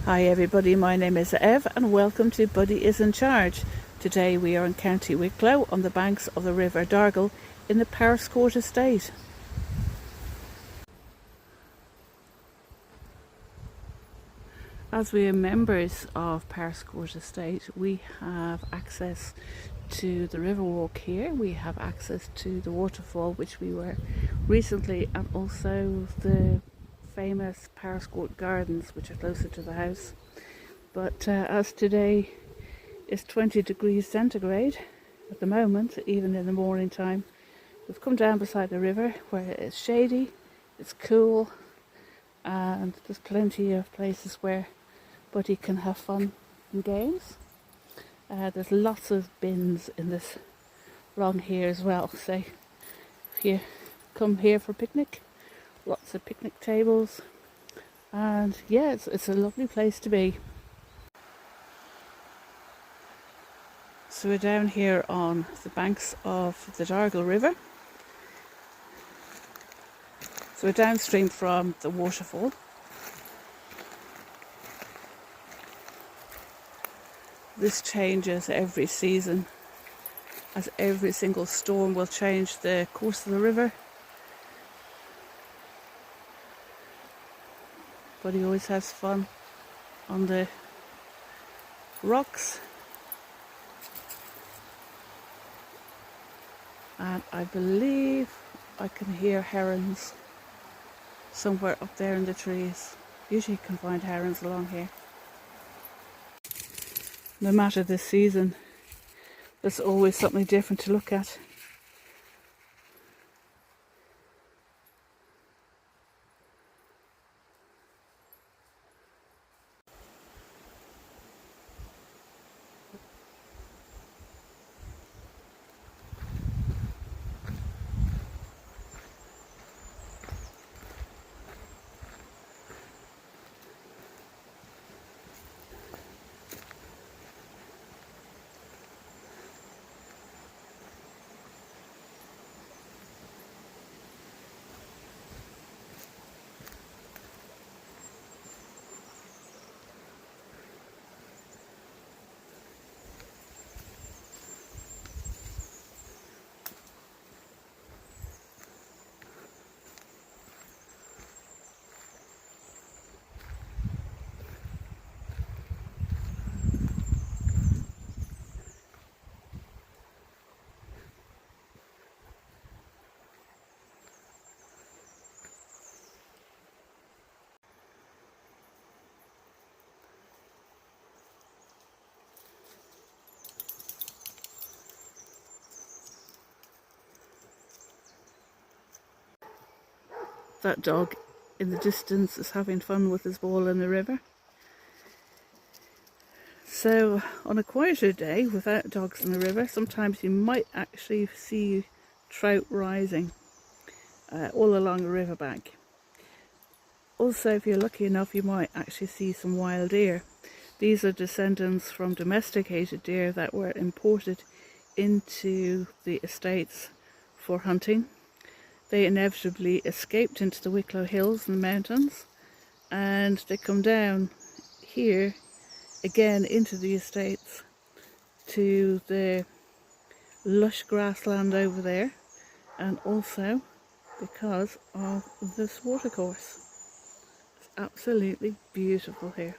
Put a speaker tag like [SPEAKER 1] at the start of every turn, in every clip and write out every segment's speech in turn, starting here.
[SPEAKER 1] Hi everybody, my name is Ev and welcome to Buddy is in Charge. Today we are in County Wicklow on the banks of the River Dargle in the Powerscourt Estate. As we are members of Powerscourt Estate, we have access to the river walk here. We have access to the waterfall, which we were recently, and also the famous Powerscourt Gardens, which are closer to the house. But as today is 20 degrees centigrade at the moment, even in the morning time, we've come down beside the river where it's shady, it's cool, and there's plenty of places where Buddy can have fun and games. There's lots of bins in this along here as well, so if you come here for a picnic, lots of picnic tables, and yeah, it's a lovely place to be. So we're down here on the banks of the Dargle River. So we're downstream from the waterfall. This changes every season, as every single storm will change the course of the river. But he always has fun on the rocks. And I believe I can hear herons somewhere up there in the trees. Usually you can find herons along here. No matter the season, there's always something different to look at. That dog in the distance is having fun with his ball in the river. So on a quieter day without dogs in the river, sometimes you might actually see trout rising all along the riverbank. Also, if you're lucky enough, you might actually see some wild deer. These are descendants from domesticated deer that were imported into the estates for hunting. They inevitably escaped into the Wicklow hills and the mountains, and they come down here again into the estates to the lush grassland over there, and also because of this watercourse. It's absolutely beautiful here.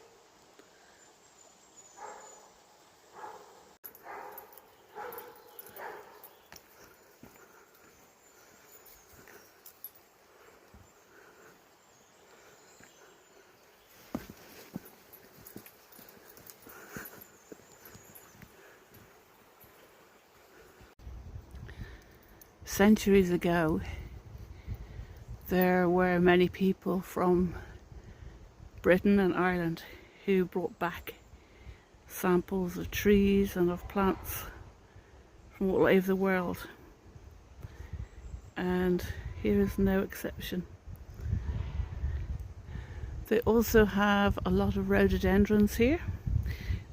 [SPEAKER 1] Centuries ago, there were many people from Britain and Ireland who brought back samples of trees and of plants from all over the world, and here is no exception. They also have a lot of rhododendrons here,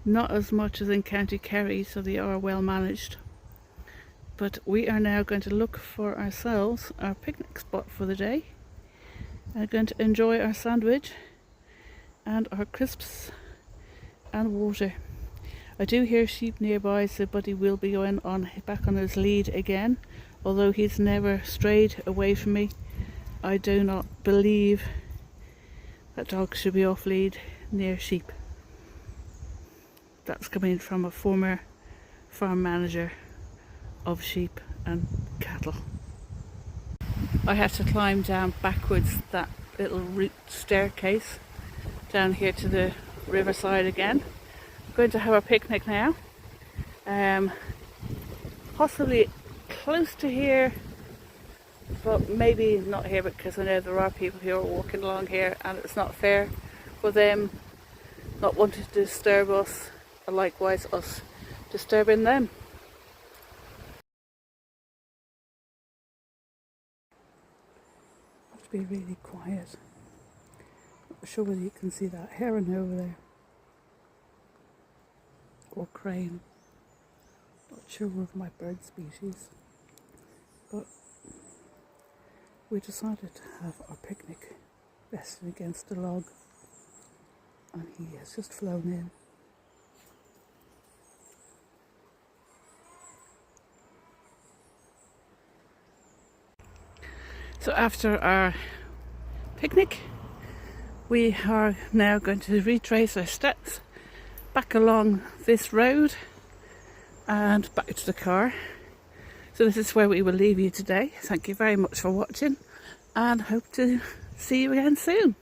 [SPEAKER 1] not as much as in County Kerry, so they are well managed. But we are now going to look for ourselves our picnic spot for the day. I'm going to enjoy our sandwich and our crisps and water. I do hear sheep nearby, so Buddy will be going on back on his lead again. Although he's never strayed away from me, I do not believe that dogs should be off lead near sheep. That's coming from a former farm manager of sheep and cattle. I had to climb down backwards that little route staircase down here to the riverside again. I'm going to have a picnic now, possibly close to here, but maybe not here, because I know there are people who are walking along here and it's not fair for them not wanting to disturb us, and likewise us disturbing them. I have to be really quiet. Not sure whether you can see that heron over there, or crane. Not sure of my bird species, but we decided to have our picnic resting against a log, and he has just flown in. So after our picnic, we are now going to retrace our steps back along this road and back to the car. So this is where we will leave you today. Thank you very much for watching, and hope to see you again soon.